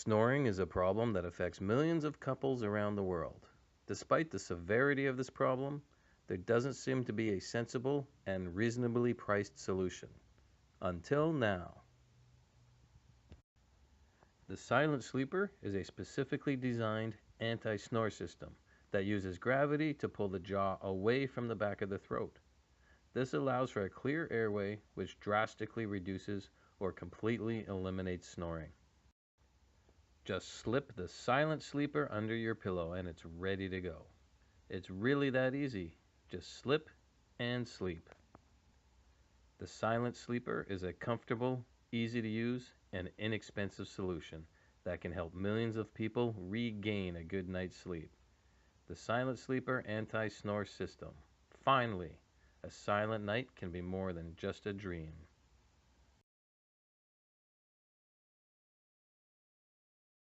Snoring is a problem that affects millions of couples around the world. Despite the severity of this problem, there doesn't seem to be a sensible and reasonably priced solution. Until now. The silent sleeper is a specifically designed anti-snore system that uses gravity to pull the jaw away from the back of the throat. This allows for a clear airway which drastically reduces or completely eliminates snoring. Just slip the silent sleeper under your pillow and it's ready to go. It's really that easy. Just slip and sleep. The silent sleeper is a comfortable, easy to use, and inexpensive solution that can help millions of people regain a good night's sleep. The silent sleeper anti-snore system. Finally, a silent night can be more than just a dream.